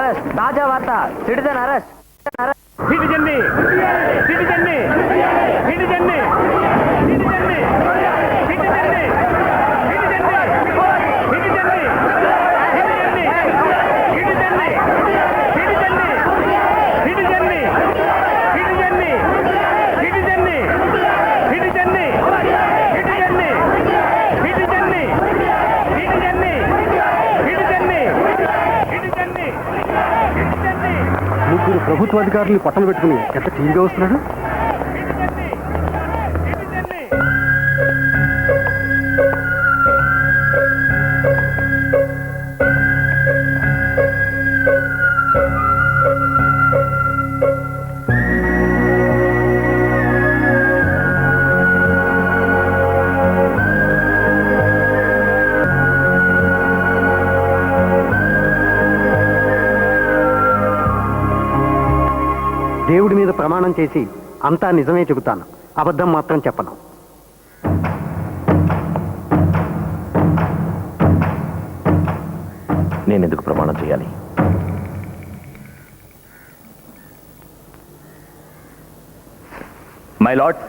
Arrest, తాజా వార్త, citizen arrest. సిటిజన్ని సిటిజన్ని సిటిజన్ని సిటిజన్ని సిటిజన్ని ముగ్గురు ప్రభుత్వ అధికారులు పట్టలు పెట్టుకుని ఎంత టీవీగా వస్తున్నాడు. దేవుడి మీద ప్రమాణం చేసి అంతా నిజమే చెబుతాను, అబద్ధం మాత్రం చెప్పను. నేనెందుకు ప్రమాణం చేయాలి? మై లార్డ్,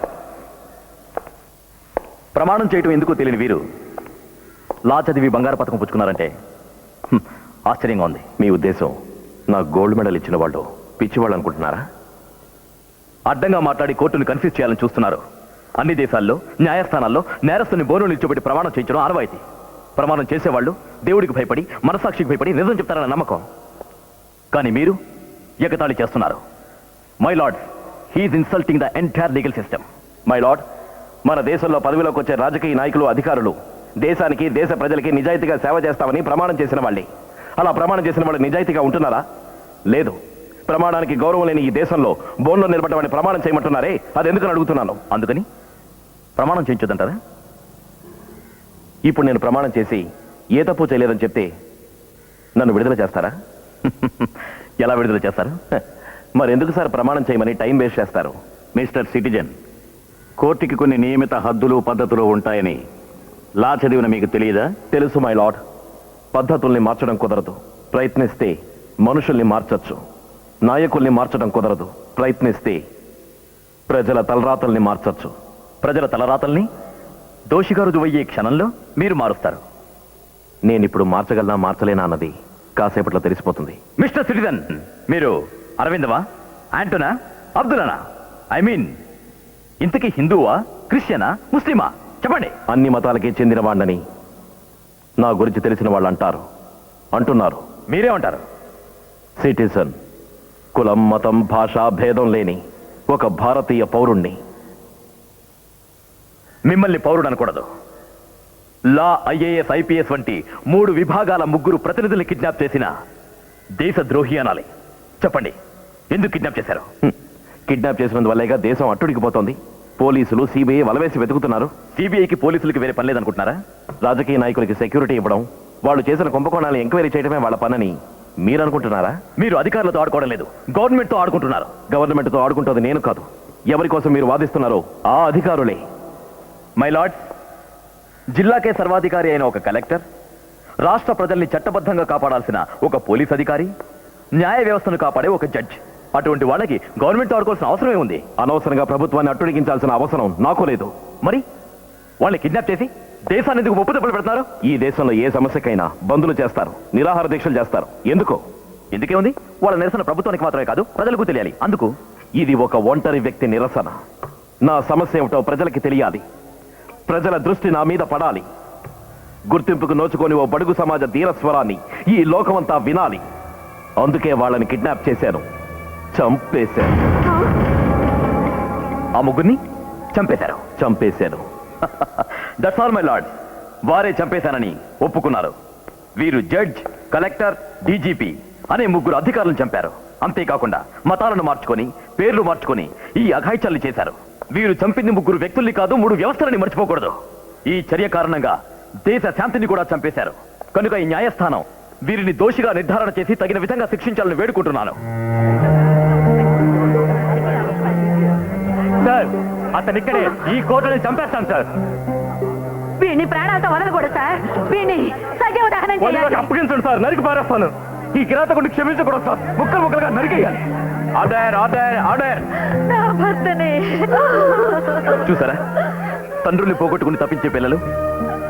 ప్రమాణం చేయటం ఎందుకు తెలియని వీరు లా చదివి బంగారు పథకం పుచ్చుకున్నారంటే ఆశ్చర్యంగా ఉంది. మీ ఉద్దేశం నా గోల్డ్ మెడల్ ఇచ్చిన వాళ్ళు పిచ్చివాళ్ళు అనుకుంటున్నారా? అడ్డంగా మాట్లాడి కోర్టును కన్ఫ్యూజ్ చేయాలని చూస్తున్నారు. అన్ని దేశాల్లో న్యాయస్థానాల్లో నేరస్తుని బోనులు నిల్చోబెట్టి ప్రమాణం చేయించడం ఆనవాయితీ. ప్రమాణం చేసేవాళ్ళు దేవుడికి భయపడి, మనసాక్షికి భయపడి నిజం చెప్తారన్న నమ్మకం. కానీ మీరు ఎగతాళి చేస్తున్నారు. My lord, he's insulting the entire legal system. My lord, మన దేశంలో పదవిలోకి వచ్చే రాజకీయ నాయకులు, అధికారులు దేశానికి, దేశ ప్రజలకి నిజాయితీగా సేవ చేస్తామని ప్రమాణం చేసిన వాళ్ళే. అలా ప్రమాణం చేసిన వాళ్ళు నిజాయితీగా ఉంటున్నారా? లేదు. ప్రమాణానికి గౌరవం లేని ఈ దేశంలో బోన్లో నిలబడమని ప్రమాణం చేయమంటున్నారే, అది ఎందుకని అడుగుతున్నాను. అందుకని ప్రమాణం చేయించొద్దంటారా? ఇప్పుడు నేను ప్రమాణం చేసి ఏ తప్పు చేయలేదని చెప్తే నన్ను విడుదల చేస్తారా? ఎలా విడుదల చేస్తారు? మరెందుకు సార్ ప్రమాణం చేయమని టైం వేస్ట్ చేస్తారు? మిస్టర్ సిటిజన్, కోర్టుకి కొన్ని నియమిత హద్దులు, పద్ధతులు ఉంటాయని లా చదివిన మీకు తెలియదా? తెలుసు మై లార్డ్. పద్ధతుల్ని మార్చడం కుదరదు, ప్రయత్నిస్తే మనుషుల్ని మార్చొచ్చు. నాయకుల్ని మార్చడం కుదరదు, ప్రయత్నిస్తే ప్రజల తలరాతల్ని మార్చొచ్చు. ప్రజల తలరాతల్ని దోషిగా రుజువయ్యే క్షణంలో మీరు మారుస్తారు. నేనిప్పుడు మార్చగలనా మార్చలేనా అన్నది కాసేపట్లో తెలిసిపోతుంది. మిస్టర్ సిటిజన్, మీరు అరవిందవా, యాంటోనా, అబ్దుల్లానా? ఐ మీన్, ఇంతకీ హిందువా, క్రిస్టియనా, ముస్లిమా? చెప్పండి. అన్ని మతాలకి చెందిన వాడిని నా గురించి తెలిసిన వాళ్ళు అంటారు, అంటున్నారు. మీరేమంటారు? సిటిజన్, కులం, మతం, భాష భేదం లేని ఒక భారతీయ పౌరుణ్ణి. మిమ్మల్ని పౌరుడు అనకూడదు. లా, ఐఏఎస్, ఐపీఎస్ వంటి 3 విభాగాల 3 ప్రతినిధుల్ని కిడ్నాప్ చేసిన దేశద్రోహి అనాలి. చెప్పండి, ఎందుకు కిడ్నాప్ చేశారు? కిడ్నాప్ చేసినందువల్లేగా దేశం అట్టుడికి పోతోంది. పోలీసులు, సిబిఐ వలవేసి వెతుకుతున్నారు. సిబిఐకి, పోలీసులకి వేరే పని లేదనుకుంటున్నారా? రాజకీయ నాయకులకి సెక్యూరిటీ ఇవ్వడం, వాళ్ళు చేసిన కుంభకోణాలను ఎంక్వైరీ చేయడమే వాళ్ళ పనని మీరు అనుకుంటున్నారా? మీరు అధికారులతో ఆడుకోవడం లేదు, గవర్నమెంట్తో ఆడుకుంటున్నారు. గవర్నమెంట్తో ఆడుకుంటుంది నేను కాదు. ఎవరి కోసం మీరు వాదిస్తున్నారో ఆ అధికారులే. మై లార్డ్, జిల్లాకే సర్వాధికారి అయిన ఒక కలెక్టర్, రాష్ట్ర ప్రజల్ని చట్టబద్ధంగా కాపాడాల్సిన ఒక పోలీస్ అధికారి, న్యాయ వ్యవస్థను కాపాడే ఒక జడ్జ్, అటువంటి వాళ్ళకి గవర్నమెంట్ ఆడుకోవాల్సిన అవసరమే ఉంది. అనవసరంగా ప్రభుత్వాన్ని అట్టుడికించాల్సిన అవసరం నాకు లేదు. మరి వాళ్ళని కిడ్నాప్ చేసి దేశాన్ని ఎందుకు ముప్పు దెబ్బలు పెడతారు? ఈ దేశంలో ఏ సమస్యకైనా బంధులు చేస్తారు, నిరాహార దీక్షలు చేస్తారు. ఎందుకు? ఎందుకే ఉంది? వాళ్ళ నిరసన ప్రభుత్వానికి మాత్రమే కాదు, ప్రజలకు తెలియాలి. అందుకు ఇది ఒక ఒంటరి వ్యక్తి నిరసన. నా సమస్య ఏమిటో ప్రజలకి తెలియాలి. ప్రజల దృష్టి నా మీద పడాలి. గుర్తింపుకు నోచుకొని ఓ బడుగు సమాజ ధీరస్వరాన్ని ఈ లోకమంతా వినాలి. అందుకే వాళ్ళని కిడ్నాప్ చేశాను, చంపేశాను. ఆ ముగ్గురిని చంపేశాను. That's all my lord. వారే చంపేశానని ఒప్పుకున్నారు. వీరు జడ్జ్, కలెక్టర్, డీజీపీ అనే 3 అధికారులను చంపారు. అంతేకాకుండా మతాలను మార్చుకొని, పేర్లు మార్చుకొని ఈ అఘాయిత్యాలు చేశారు. వీరు చంపింది 3 వ్యక్తుల్ని కాదు, 3 వ్యవస్థలని మర్చిపోకూడదు. ఈ చర్య కారణంగా దేశ శాంతిని కూడా చంపేశారు. కనుక ఈ న్యాయస్థానం వీరిని దోషిగా నిర్ధారణ చేసి తగిన విధంగా శిక్షించాలని వేడుకుంటున్నాను. సార్, అతనిక్కడే ఈ కోర్టుని చంపేస్తాను సార్. వీడిని ప్రాణాలతో వదలకూడదు సార్. వీడిని సజీవ దహనం చేయాలి. అప్పగించండి సార్, నరికి పారేస్తాను. ఈ కిరాతకుడిని క్షమించకూడదు సార్. ముక్కలు ముక్కలుగా నరికేయాలి. Order order order. నా భర్తనే. చూసారా, తండ్రుల్ని పోగొట్టుకుని తప్పించే పిల్లలు,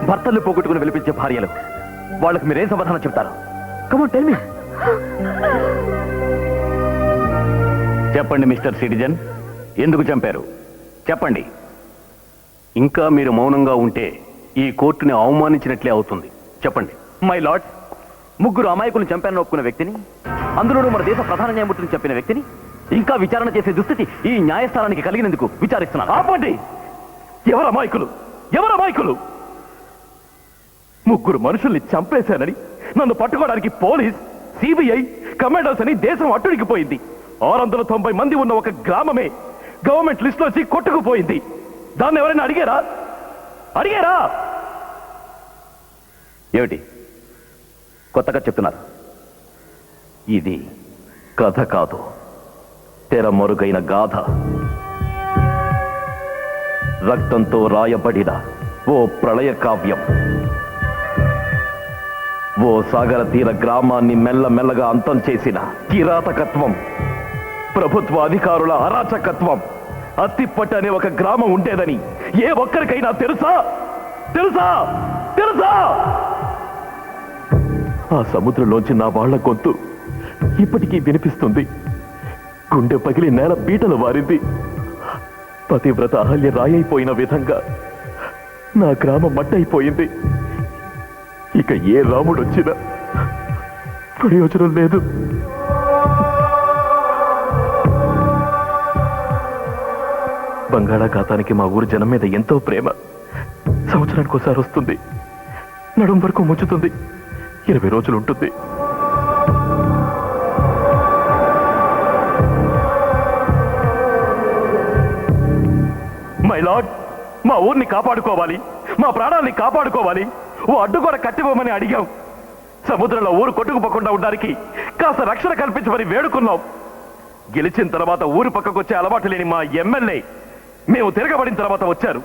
భర్తల్ని పోగొట్టుకుని వెలిపించే భార్యలు. వాళ్ళకి మీరేం సమాధానం చెప్తారు? Come on tell me. చెప్పండి మిస్టర్ సిటిజన్, ఎందుకు చంపారు? చెప్పండి. ఇంకా మీరు మౌనంగా ఉంటే ఈ కోర్టుని అవమానించినట్లే అవుతుంది. చెప్పండి. మై లార్డ్, ముగ్గురు అమాయకులను చంపానని ఒప్పుకున్న వ్యక్తిని, అందులోనూ మన దేశ ప్రధాన న్యాయమూర్తిని చంపిన వ్యక్తిని ఇంకా విచారణ చేసే దుస్థితి ఈ న్యాయస్థానానికి కలిగినందుకు విచారిస్తున్నాను. ఆపండి. ఎవరు అమాయకులు? ఎవరు అమాయకులు? ముగ్గురు మనుషుల్ని చంపేశానని నన్ను పట్టుకోవడానికి పోలీస్, సిబిఐ, కమాండోస్ అని దేశం అట్టుడికి పోయింది. 690 మంది ఉన్న ఒక గ్రామమే గవర్నమెంట్ లిస్ట్ వచ్చి కొట్టుకుపోయింది. దాన్ని ఎవరైనా అడిగారా? అడిగారా? ఏమిటి కొత్తగా చెప్తున్నారు? ఇది కథ కాదు, తెరమరుగైన గాథ. రక్తంతో రాయబడిన ఓ ప్రళయ కావ్యం. ఓ సాగర తీర గ్రామాన్ని మెల్లమెల్లగా అంతం చేసిన కిరాతకత్వం, ప్రభుత్వ అధికారుల అరాచకత్వం. అత్తిప్పట్టు అనే ఒక గ్రామం ఉండేదని ఏ ఒక్కరికైనా తెలుసా? తెలుసా? తెలుసా? ఆ సముద్రంలోంచి నా వాళ్ల గొంతు ఇప్పటికీ వినిపిస్తుంది. గుండె పగిలి నేల బీటలు వారింది. పతివ్రత అహల్య రాయైపోయిన విధంగా నా గ్రామం మట్టయిపోయింది. ఇక ఏ రాముడు వచ్చినా ప్రయోజనం లేదు. బంగాళాఖాతానికి మా ఊరు జనం మీద ఎంతో ప్రేమ. సంవత్సరానికి ఒకసారి వస్తుంది, నడుం వరకు ముంచుతుంది, 20 రోజులు ఉంటుంది. మై లార్డ్, మా ఊరిని కాపాడుకోవాలి, మా ప్రాణాల్ని కాపాడుకోవాలి. ఓ అడ్డుగోడ కట్టిపోమని అడిగాం. సముద్రంలో ఊరు కొట్టుకుపోకుండా ఉండడానికి కాస్త రక్షణ కల్పించమని వేడుకున్నాం. గెలిచిన తర్వాత ఊరు పక్కకు వచ్చే అలవాటు లేని మా ఎమ్మెల్యే మేము తిరగబడిన తర్వాత వచ్చారు.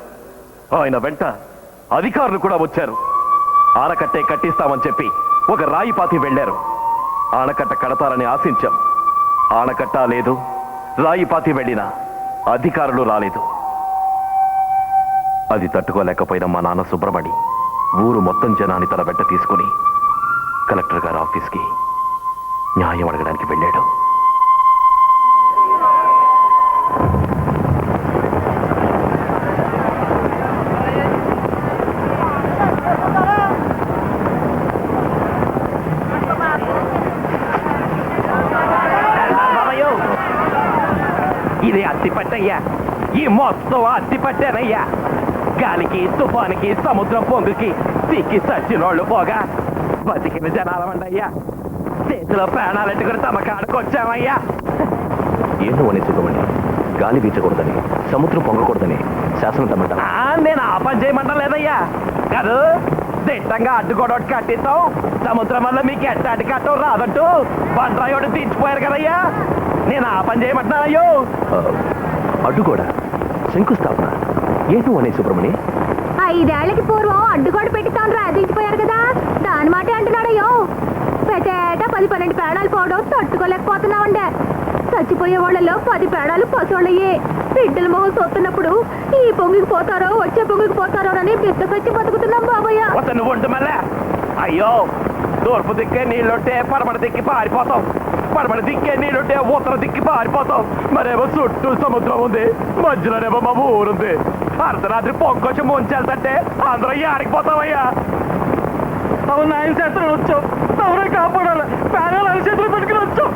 ఆయన వెంట అధికారులు కూడా వచ్చారు. ఆనకట్టే కట్టిస్తామని చెప్పి ఒక రాయి పాతి వెళ్లారు. ఆనకట్ట కడతారని ఆశించాం. ఆనకట్ట లేదు, రాయి పాతి వెళ్ళిన అధికారులు రాలేదు. అది తట్టుకోలేకపోయిన మా నాన్న సుబ్రమణి ఊరు మొత్తం జనాన్ని తన వెంట తీసుకుని కలెక్టర్ గారి ఆఫీస్కి న్యాయం అడగడానికి వెళ్ళాడు. ఇది అత్తిపట్టయ్యా, ఈ మొత్తం అత్తిపట్టానయ్యా. గాలికి, తుఫానికి, సముద్రం పొంగుకి సిక్కి సచ్చినోళ్ళు పోగా బతికిన జనాలమండయ్యా. చేతిలో ప్రాణాలెట్టుకుని తమ కాడకు వచ్చామయ్యా. ఏంటో అని సుఖమండి, గాలి వీచకూడదని, సముద్రం పొంగకూడదని శాసనం తమ్మంట. నేను ఆ పని చేయమంటలేదయ్యా. కాదు, దిట్టంగా అడ్డుకోడోటి కట్టిస్తాం. సముద్రం వల్ల మీకు ఎట్టాటి కట్టం రాదంటూ బండ్రాయోడు తీర్చిపోయారు కదయ్యా. నేను ఆ పని చేయమంటున్నానయ్యో. అడ్డుగోడ, శంకుస్థాపన ఏంటో అనే సుబ్రమణి. 5 ఏళ్లకి పూర్వం అడ్డుగోడ పెట్టి తాను రాదించిపోయారు కదా, దాని మాట అంటున్నాడయ్యో. పెద్ద 10-12 పేడాలు పోవడం తట్టుకోలేకపోతున్నామండే. చచ్చిపోయే వాళ్ళలో 10 పేడాలు పశువులయ్యే. బిడ్డల మొహం చూస్తున్నప్పుడు ఈ పొంగికి పోతారో వచ్చే పొంగికి పోతారో అని బిడ్డ సచ్చి బతుకుతున్నాం బాబయ్య. నువ్వు ఉంటు మళ్ళా. అయ్యో, తూర్పు దిక్కే నీళ్ళుంటే పడమట దిక్కి పారిపోతాం, పడమట దిక్కే నీళ్ళుంటే ఉత్తర దిక్కి పారిపోతాం. మరేమో చుట్టూ సముద్రం ఉంది, మధ్యలోనేమో మా ఊరుంది. అర్ధరాత్రి పొంకొచ్చి ముంచెళ్తుంటే అందరూ ఆడికిపోతామయ్యా. అవును, ఆయన చేతులు వచ్చాం, ఎవరే కాపాడాలి. పేదలు ఆయన చేతులు పెట్టుకుని వచ్చాం.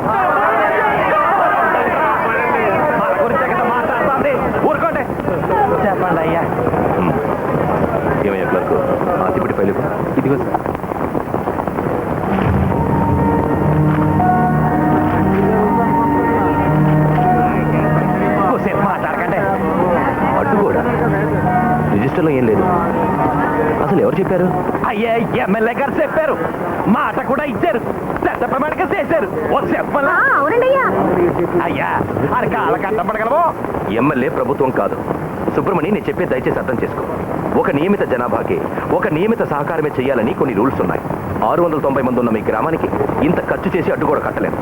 మన గురించే కదా మాట్లాడుతుంది, ఊరుకోండి. చెప్పండి అయ్యా. ఏమయ్యా క్లర్క్, అతిపడి పైలు ఇదిగో సార్. మాట్లాడకండి. అడ్డుగోడ రిజిస్టర్లో ఏం లేదు. అసలు ఎవరు చెప్పారు? అయ్యే, ఎమ్మెల్యే గారు చెప్పారు, మాట కూడా ఇచ్చారు, చట్ట ప్రమాణిక చేశారు. చెప్పలా? అవునండి అయ్యా. అయ్యా, అది కాళ్ళ కట్టపడగలవు. ఎమ్మెల్యే ప్రభుత్వం కాదు. సుబ్రమణి, నేను చెప్పే దయచేసి అర్థం చేసుకో. ఒక నియమిత జనాభాకి ఒక నియమిత సహకారమే చేయాలని కొన్ని రూల్స్ ఉన్నాయి. 690 మంది ఉన్న మీ గ్రామానికి ఇంత ఖర్చు చేసి అడ్డుగోడ కట్టలేదు.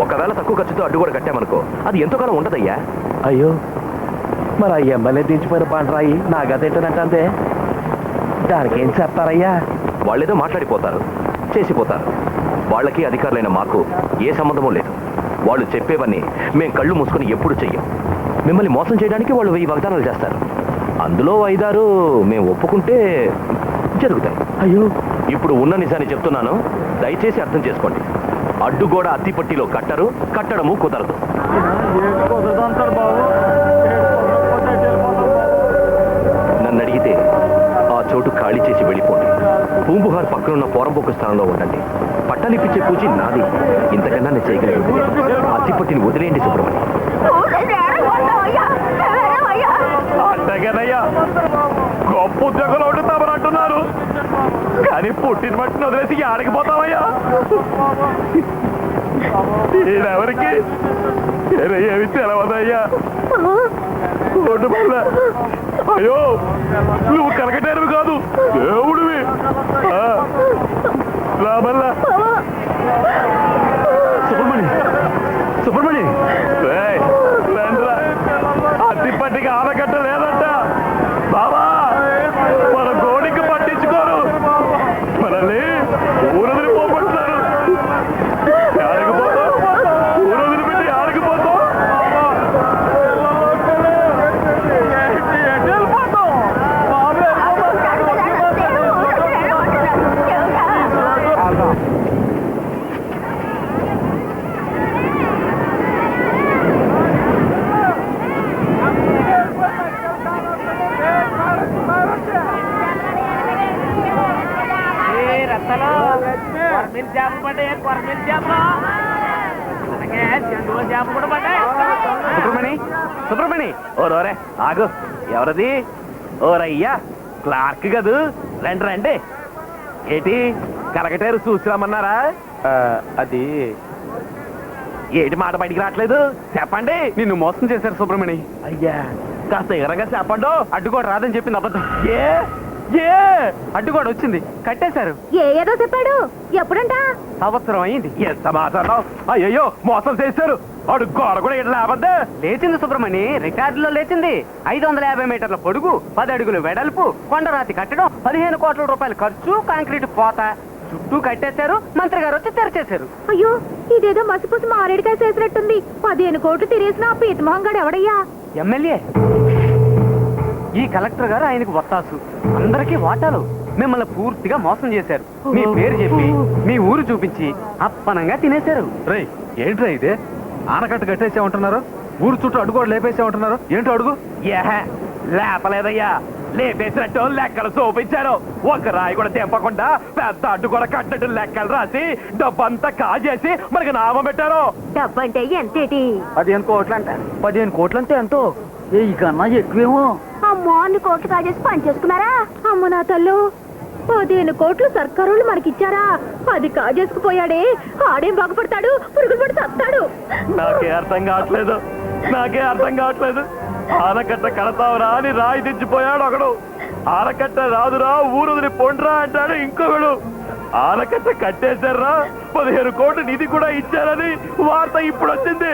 ఒకవేళ తక్కువ ఖర్చుతో అడ్డుగోడ కట్టామనుకో అది ఎంతో కాలం ఉండదయ్యా. అయ్యో మరి ఆ ఎమ్మెల్యే దించిపోయిన పంటరాయి నా గదేంటంటే దానికి ఏం చెప్తారయ్యా? వాళ్ళేదో మాట్లాడిపోతారు, చేసిపోతారు. వాళ్ళకి అధికారులైన మాకు ఏ సంబంధమూ లేదు. వాళ్ళు చెప్పేవన్నీ మేం కళ్ళు మూసుకొని ఎప్పుడు చెయ్యం. మిమ్మల్ని మోసం చేయడానికి వాళ్ళు 1000 వాగ్దానాలు చేస్తారు. అందులో 5-6 మేము ఒప్పుకుంటే జరుగుతాయి. అయ్యో ఇప్పుడు ఉన్న నిజాన్ని చెప్తున్నాను, దయచేసి అర్థం చేసుకోండి. అడ్డుగోడ అత్తిపట్టిలో కట్టరు, కట్టడము కుదరదు. నన్ను అడిగితే ఆ చోటు ఖాళీ చేసి వెళ్ళిపోండి. పూంబుహార్ పక్కనున్న పోరంబోకు స్థానంలో ఉండండి. పట్టాలిప్పించే పూజ నాది. ఇంతకన్నా నేను చేయగలిగింది అత్తిపట్టిని వదిలేయండి సుబ్రహ్మణ్యం. అంతేగానయ్యా, గొప్ప ఉద్యోగంలో ఉంటున్నామని అంటున్నారు, కానీ పుట్టిన మట్టిని వదిలేసి ఆడకపోతామయ్యా. నేనెవరికి ఏమి తెలవదయ్యా. రోడ్డు వల్ల అయ్యో నువ్వు కలకటేరువి కాదు, దేవుడివి. రామల్లా సుబ్రహ్మణ్యం, సుబ్రహ్మణ్యం రండ్రా. అత్తిపట్టికి ఆనకట్ట లేదంట బాబా. మన గోడికి పట్టించుకోరు, మనల్ని ఊరదిరి పోగొట్టున్నారు. ఆడకపోతాం, ఊరదిరి పెట్టి ఆడకపోతాం. సుబ్రహ్మణి, సుబ్రహ్మణి ఓరోరే ఆగు. ఎవరది? ఓరయ్యా క్లార్క్ కదూ, రండి రండి. ఏటి కలకటేరు చూసిరామన్నారా? అది ఏటి మాట బయటికి రావట్లేదు, చెప్పండి. నిన్ను మోసం చేశారు సుబ్రహ్మణి. అయ్యా కాస్త ఎగరంగా చెప్పండి. అడ్డుకోడు రాదని చెప్పింది అబద్ధం. ఏ ఏ అడ్డుకోడు వచ్చింది, కట్టేశారు. ఏదో చెప్పాడు, ఎప్పుడంట? సంవత్సరం అయింది. ఎంత మాట్లాడో. అయ్యో మోసం చేశారు. అడు గోడ కూడా ఇట్లా అబద్దా. లేచింది సుబ్రహ్మణి, రికార్డులో లేచింది. 550 మీటర్ల పొడుగు, 10 అడుగులు వెడల్పు, కొండరాతి కట్టడం, 15 కోట్ల రూపాయలు ఖర్చు, కాంక్రీట్ పోత. చుట్టూ కట్టేశారు. మంత్రి గారు వచ్చి తెరచేశారు. అయ్యో ఇదేదో మసిపూసి మారేడుకాయ చేసినట్టుంది. 15 కోట్లు తిరిగిసిన ఆ పీతమోహన్ గారు ఎవడయ్యా? ఎమ్మెల్యే. ఈ కలెక్టర్ గారు ఆయనకు వత్తాసు, అందరికీ వాటాలు. మిమ్మల్ని పూర్తిగా మోసం చేశారు. మీ పేరు చెప్పి మీ ఊరు చూపించి అప్పనంగా తినేశారు. రేయ్ ఏంట్రా ఇదే? ఆనకట్ట కట్టేసామంటున్నారు, ఊరు చుట్టూ అడుగు లేపేసామంటున్నారు. ఏంటో అడుగు. లేపలేదయ్యా, లేపేసినట్టు లెక్కలు చూపించారు. ఒక రాయి కూడా తెంపకుండా పెద్ద అడ్డు కూడా కట్టినట్టు లెక్కలు రాసి డబ్బంతా కాజేసి మనకి నామం పెట్టారు. డబ్బంటే ఎంతేటి? 15 కోట్లంట. 15 కోట్లంటే ఎంతో, ఈ కన్నా ఎక్కువేమో. అమ్మో అన్ని కోట్లు కాజేసి పని చేసుకున్నారా? అమ్మ నా తల్లు, 15 కోట్లు సర్కారులు మనకిచ్చారా? అది కాజేసుకుపోయాడే, ఆడేం బాగుపడతాడు, పురుగులు పడి చస్తాడు. నాకే అర్థం కావట్లేదు, నాకే అర్థం కావట్లేదు. ఆనకట్ట కడతావురా అని రాయి దించిపోయాడు ఒకడు. ఆనకట్ట రాదురా, ఊరుదిని పొండ్రా అంటాడు ఇంకొకడు. ఆనకట్ట కట్టేశారా, 15 కోట్లు నిధి కూడా ఇచ్చారని వార్త ఇప్పుడు వచ్చింది.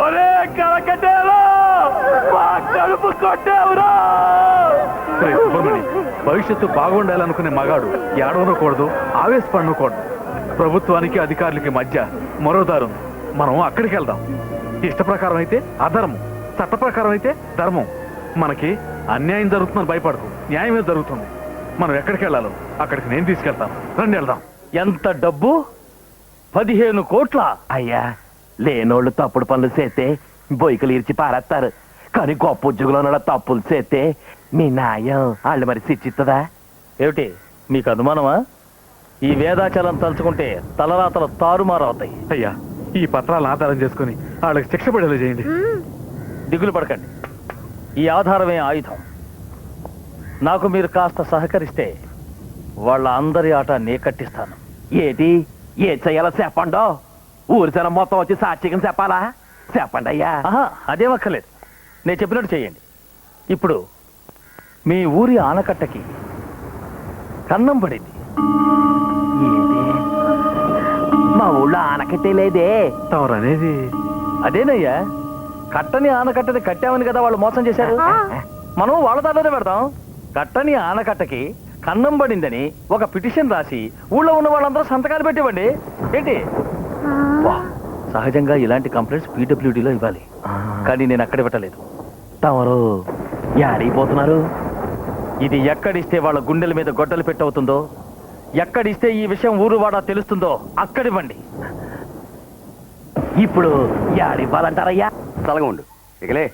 ఒరే కలకట్టేరా, మా కడుపు కొట్టావురా. భవిష్యత్తు బాగుండాలనుకునే మగాడు ఏడవనకూడదు, ఆవేశపడకూడదు. ప్రభుత్వానికి అధికారులకి మధ్య మరో దారం. మనం అక్కడికి వెళ్దాం. ఇష్ట ప్రకారం అయితే అధర్మం, చట్ట ప్రకారం అయితే ధర్మం. మనకి అన్యాయం జరుగుతుందని భయపడదు, న్యాయమే జరుగుతుంది. మనం ఎక్కడికి వెళ్ళాలో అక్కడికి నేను తీసుకెళ్తాను. రండి వెళ్దాం. ఎంత డబ్బు? 15 కోట్ల? అయ్యా లేనోళ్ళు తప్పుడు పనులు చేస్తే బొయ్యకలు ఇరిచి పారేస్తారు, కానీ గొప్ప ఉద్యోగులు ఉన్న తప్పులు చేస్తే మీ న్యాయం వాళ్ళు మరి శిక్షిస్తుందా? ఏమిటి మీకు అనుమానమా? ఈ వేదాచలం తలుచుకుంటే తలరాతలు తారుమారవుతాయి. అయ్యా ఈ పత్రాలను ఆధారం చేసుకుని వాళ్ళకి శిక్ష పడేలా చేయండి. దిగులు పడకండి, ఈ ఆధారమే ఆయుధం. నాకు మీరు కాస్త సహకరిస్తే వాళ్ళ అందరి ఆట నే కట్టిస్తాను. ఏటి ఏ చెయ్యాలో చెప్పండో. ఊరి జనం మొత్తం వచ్చి సాక్షిగా చెప్పాలా? చెప్పండి అయ్యా. అదేమక్కర్లేదు, నేను చెప్పినట్టు చేయండి. ఇప్పుడు మీ ఊరి ఆనకట్టకి కన్నం పడింది. ఏటి మా ఊళ్ళో ఆనకట్టే లేదే. తమరనేది అదేనయ్యా, కట్టని ఆనకట్టని కట్టామని కదా వాళ్ళు మోసం చేశారు. మనం వాళ్ళ దారిలోనే పెడతాం. కట్టని ఆనకట్టకి కన్నం పడిందని ఒక పిటిషన్ రాసి ఊళ్ళో ఉన్న వాళ్ళందరూ సంతకాలు పెట్టివ్వండి. ఏంటి? వా, సహజంగా ఇలాంటి కంప్లైంట్స్ పీడబ్ల్యూడీలో ఇవ్వాలి, కానీ నేను అక్కడ పెట్టలేదు. తమరు యాడిపోతున్నారు? ఇది ఎక్కడిస్తే వాళ్ళ గుండెల మీద గొడ్డలు పెట్టవుతుందో, ఎక్కడిస్తే ఈ విషయం ఊరు వాడా తెలుస్తుందో అక్కడివ్వండి. ఇప్పుడు యాడివ్వాలంటారయ్యా? తలగా ఉండు. ఇకలే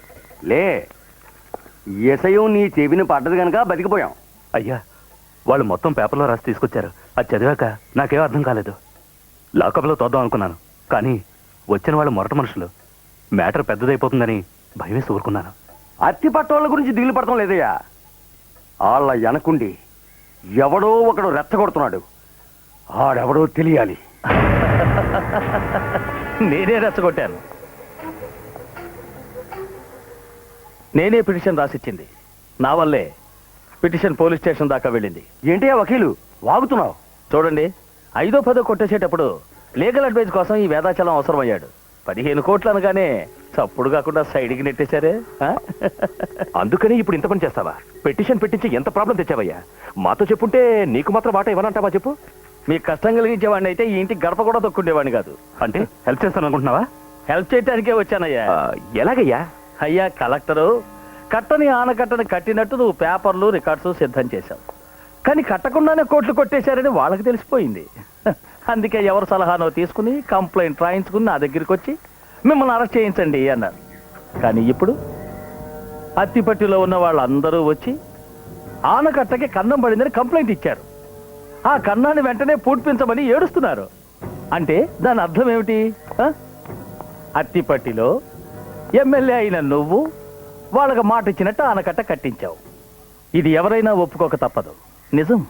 లే. ఏసయం నీ చెవిని పడ్డది కనుక బతికిపోయాం. అయ్యా, వాళ్ళు మొత్తం పేపర్లో రాసి తీసుకొచ్చారు. అది చదివాక నాకేం అర్థం కాలేదు. లాకప్లో తోద్దాం అనుకున్నాను, కానీ వచ్చిన వాళ్ళు మొరట మనుషులు. మ్యాటర్ పెద్దదైపోతుందని భయమేసి ఊరుకున్నాను. అత్తి పట్టోళ్ళ గురించి దిగులు పడటం లేదయ్యా. వాళ్ళ వెనకుండి ఎవడో ఒకడు రెచ్చగొడుతున్నాడు. ఆడెవడో తెలియాలి. నేనే రెచ్చగొట్టాను. నేనే పిటిషన్ రాసిచ్చింది. నా వల్లే పిటిషన్ పోలీస్ స్టేషన్ దాకా వెళ్ళింది. ఏంటయ్యా వకీలు వాగుతున్నావు? చూడండి, 5ో 10ో కొట్టేసేటప్పుడు లీగల్ అడ్వైజ్ కోసం ఈ వేదాచలం అవసరమయ్యాడు. 15 కోట్లు అనగానే చప్పుడు కాకుండా సైడ్కి నెట్టేశారే. అందుకని ఇప్పుడు ఇంత పని చేస్తావా? పెటిషన్ పెట్టించి ఎంత ప్రాబ్లం తెచ్చావయ్యా? మాతో చెప్పుంటే నీకు మాత్రం వాట ఇవ్వనంటావా చెప్పు? మీకు కష్టం కలిగించేవాడిని అయితే ఈ ఇంటికి గడప కూడా తొక్కుండేవాడిని కాదు. అంటే హెల్ప్ చేస్తాను అనుకుంటున్నావా? హెల్ప్ చేయడానికే వచ్చానయ్యా. ఎలాగయ్యా? అయ్యా కలెక్టరు, కట్టని ఆనకట్టని కట్టినట్టు నువ్వు పేపర్లు రికార్డ్స్ సిద్ధం చేశావు, కానీ కట్టకుండానే కోట్లు కొట్టేశారని వాళ్ళకి తెలిసిపోయింది. అందుకే ఎవరి సలహానో తీసుకుని కంప్లైంట్ రాయించుకుని నా దగ్గరికి వచ్చి మిమ్మల్ని అరెస్ట్ చేయించండి అన్నారు. కానీ ఇప్పుడు అత్తిపట్టిలో ఉన్న వాళ్ళందరూ వచ్చి ఆనకట్టకి కన్నం పడిందని కంప్లైంట్ ఇచ్చారు. ఆ కన్నాన్ని వెంటనే పూడ్పించమని ఏడుస్తున్నారు. అంటే దాని అర్థం ఏమిటి? అత్తిపట్టిలో ఎమ్మెల్యే అయిన నువ్వు వాళ్ళకి మాట ఇచ్చినట్టు ఆనకట్ట కట్టించావు. ఇది ఎవరైనా ఒప్పుకోక తప్పదు. నిజం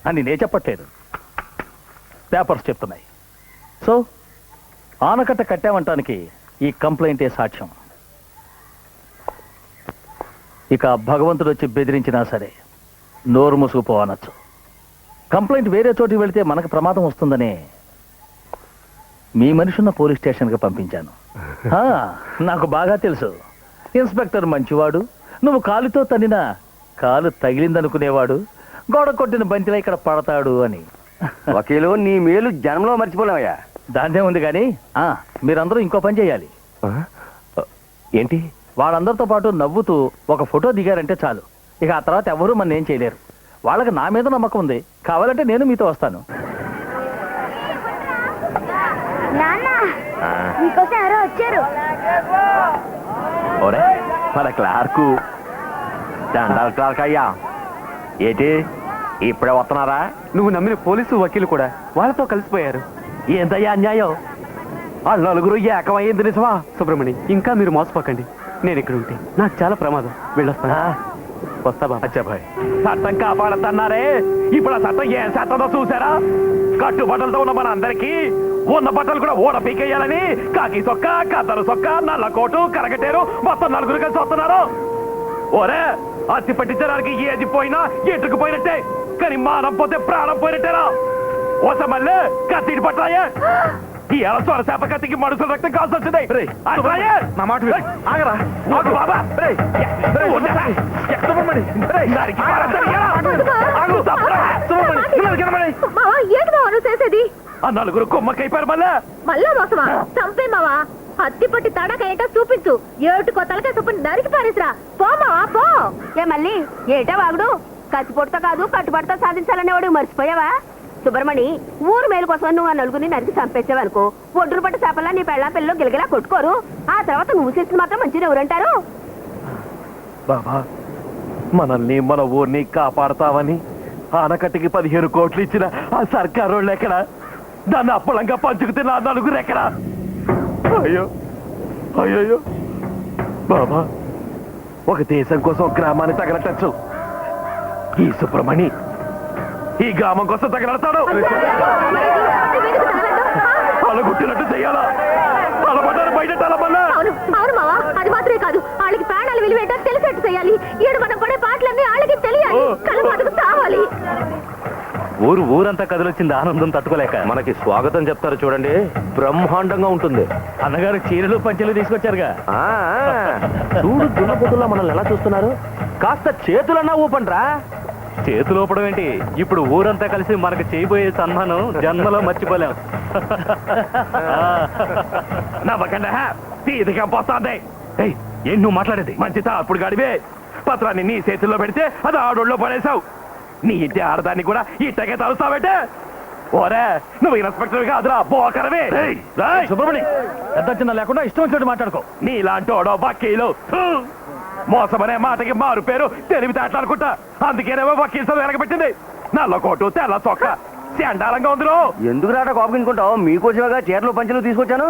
అని నే చెప్పట్లేదు, పేపర్స్ చెప్తున్నాయి. సో ఆనకట్ట కట్టామంటానికి ఈ కంప్లైంటే సాక్ష్యం. ఇక భగవంతుడు వచ్చి బెదిరించినా సరే నోరు మూసుకుపో అనొచ్చు. కంప్లైంట్ వేరే చోటికి వెళితే మనకు ప్రమాదం వస్తుందనే మీ మనిషిన్న పోలీస్ స్టేషన్కి పంపించాను. నాకు బాగా తెలుసు, ఇన్స్పెక్టర్ మంచివాడు, నువ్వు కాలుతో తన్నినా కాలు తగిలిందనుకునేవాడు, గోడ కొట్టిన బంతిలో ఇక్కడ పడతాడు అని. వకీలు నీ మేలు జన్మలో మర్చిపోలేవయ్యా. దాన్నే ఉంది కానీ మీరందరూ ఇంకో పని చేయాలి. ఏంటి? వాళ్ళందరితో పాటు నవ్వుతూ ఒక ఫోటో దిగారంటే చాలు. ఇక ఆ తర్వాత ఎవరూ మన ఏం చేయలేరు. వాళ్ళకి నా మీద నమ్మకం ఉంది. కావాలంటే నేను మీతో వస్తాను. మీకోసం ఎవరో వచ్చారు. ఓరే మన క్లార్కు. దండాలు క్లార్క్ అయ్యా. ఏంటి ఇప్పుడే వస్తున్నారా? నువ్వు నమ్మిన పోలీసు వకీలు కూడా వాళ్ళతో కలిసిపోయారు. ఏంటయ్యా అన్యాయం? వాళ్ళు నలుగురు ఏకమైంది నిజమా? సుబ్రమణి, ఇంకా మీరు మోసపోకండి. నేను ఇక్కడ ఉంటే నాకు చాలా ప్రమాదం. వెళ్ళొస్తాను. వస్తా బాబా. అచ్చాభాయ్, చట్టం కాపాడతన్నారే, ఇప్పుడు ఆ చట్టం ఏం చట్టంతో చూసారా? కట్టుబట్టలతో ఉన్న మన అందరికీ ఉన్న బట్టలు కూడా ఓడ పీకేయాలని కాకి సొక్క, కద్దరు సొక్క, నల్ల కోటు, కరగటేరు మొత్తం నలుగురు కలిసి వస్తున్నారు. ఓరే అత్తి పట్టించడానికి ఏది పోయినా ఎటుకు పోయినట్టే, కానీ మానం పోతే ప్రాణం పోయినట్టేరా. ఓస మళ్ళీ కత్తిడి పట్టాయే. ఈ అలసోర చేప కత్తికి మనుషుల రక్తం కాల్సి వచ్చింది. నా మాట విను. ఆగరా. ఆగు బాబా. చేసేది ఆ నలుగురు కొమ్మకైపోయారు. మళ్ళా మోసమా? చంపే మావా. అత్తి పట్టి తడక ఏంటో చూపించు. ఏటుకో తలకే చొప్పుని నరికి పారేసిరా. పో మావా పో. ఏ మళ్ళీ ఏటా వాగుడు? కత్తిపొట్టుతో కాదు కట్టుబడితో సాధించాలనేవాడు మర్చిపోయావా? సుబ్రమణి, ఊరు మేలు కోసం నువ్వు ఆ నలుగురిని నరికి చంపేసావనుకో, ఒడ్డును పట్టు చేపల్లా నీ పెళ్ళ పిల్లలు గిలగిలా కొట్టుకోరు. ఆ తర్వాత నువ్వు చేసిన మాత్రం మంచిగా ఎవరంటారు? బాబా, మనల్ని మన ఊరిని కాపాడతామని ఆనకట్టుకి 15 కోట్లు ఇచ్చిన ఆ సర్కారోళ్ళు ఎక్కడ? దాన్ని అప్పలంగా పంచుకు తిన్న ఆ నలుగురు ఎక్కడ? అయ్యో అయ్యో బాబా, ఒక దేశం కోసం గ్రామాన్ని తగలటచ్చు. ఈ సుబ్రమణి ఈ గ్రామం కోసం తగలడతాడు. అలగుట్టినట్టు చెయ్యాలా? తలపడ్డారు బయట తలపల్లా. అవును అవును మావా, అది మాత్రమే కాదు, వాళ్ళకి ప్రాణాలు విలువేటో తెలిసేట్టు చేయాలి. ఏడు మనం పడే పాటలన్నీ వాళ్ళకి తెలియాలి. కళ్ళ బతుకు తావాలి. ఊరంతా కదిలొచ్చింది ఆనందం తట్టుకోలేక. మనకి స్వాగతం చెప్తారు చూడండి, బ్రహ్మాండంగా ఉంటుంది. అన్నగారు చీరలు పంచెలు తీసుకొచ్చారుగా. ఆ, చూడు దున్నపోతుల్లో మనల్ని ఎలా చూస్తున్నారు. కాస్త చేతులన్నా ఊపండ్రా. చేతులు ఊపడం ఏంటి, ఇప్పుడు ఊరంతా కలిసి మనకు చేయబోయే సన్మానం జన్మలో మర్చిపోలేం. నవ్వకండి, తీదిగా పోతాంది. ఏంటి నువ్వు మాట్లాడేది? మంచి తాపుడు గడివే. పత్రాన్ని నీ చేతుల్లో పెడితే అది ఆడోళ్ళలో పడేశావు. నీ ఇంటి ఆడదాన్ని కూడా ఇట్టగే తలుస్తావంటే. ఓరే, నువ్వు ఇన్స్పెక్టర్ కాదురా, బోకరవే. సుబ్రహ్మణ్యం, పెద్ద చిన్న లేకుండా ఇష్టం వచ్చినట్టు మాట్లాడుకో. నీలాంటోడో వకీలు. మోసమనే మాటకి మారు పేరు తెలివితేటలనుకుంటా. అందుకేనేమో వకీల్ చదువు వెనకబెట్టింది. నల్ల కోటు తెల్ల చొక్క చండాలంగా ఉందిరో. ఎందుకు రాట కోపగించుకుంటావు? మీకోసమేగా చీరలు పంచులు తీసుకొచ్చాను.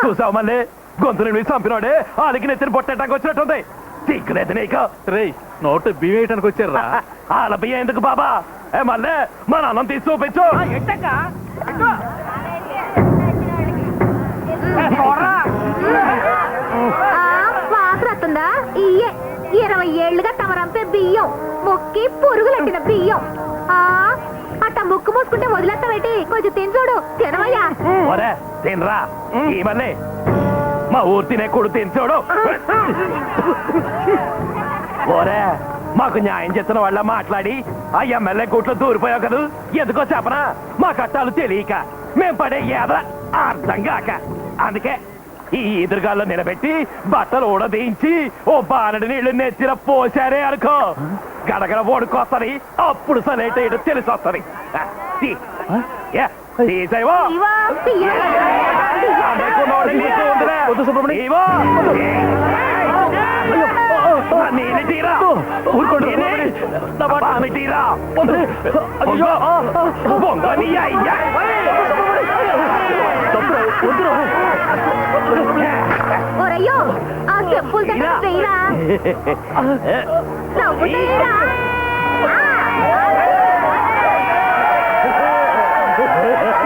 చూసావు మళ్ళీ గొంతుని మీద చంపినోడే వాళ్ళకి నెత్తిని పొట్టడానికి వచ్చినట్టుంది. సిగ్గులేదు నీకు. రేయ్, నోటు బియ్యం వేయటానికి వచ్చారా? వాళ్ళ బియ్యం ఎందుకు బాబా? ఏ మళ్ళీ మన అన్నం తీసి చూపించు. వాసన వస్తుందా? ఇయ్యే 20 ఏళ్లుగా తమరంపే బియ్యం, ముక్కి పురుగులెట్టిన బియ్యం. అట్ట ముక్కు మూసుకుంటే వదిలేస్తావేటి? కొంచెం తిని చూడు. తినవయ్యా. ఒరే తినరా. ఈ మళ్ళీ మా ఊరు తినే కొడు తిని చూడు. ఓరే, మాకు న్యాయం చేస్తున్న వాళ్ళ మాట్లాడి ఆ ఎమ్మెల్యే కోట్లో దూరిపోయావు కదా. ఎందుకో చెప్పనా? మా కట్టాలు తెలియక మేం పడే ఏద అర్థం కాక. అందుకే ఈ ఎదురుగాల్లో నిలబెట్టి బట్టలు ఊడదీయించి ఓ బానడి నీళ్లు నెత్తిన పోసారే అనుకో, గడగడ ఓడుకొస్తది. అప్పుడు సలేట ఏదో తెలిసి వస్తుంది. తీసేవో నీళ్ళు తీరా. ఊరుకోండి. తీరా. ఓరయ్యో, ఆ చెప్పులు తీరా. నవ్వుతాయిరా.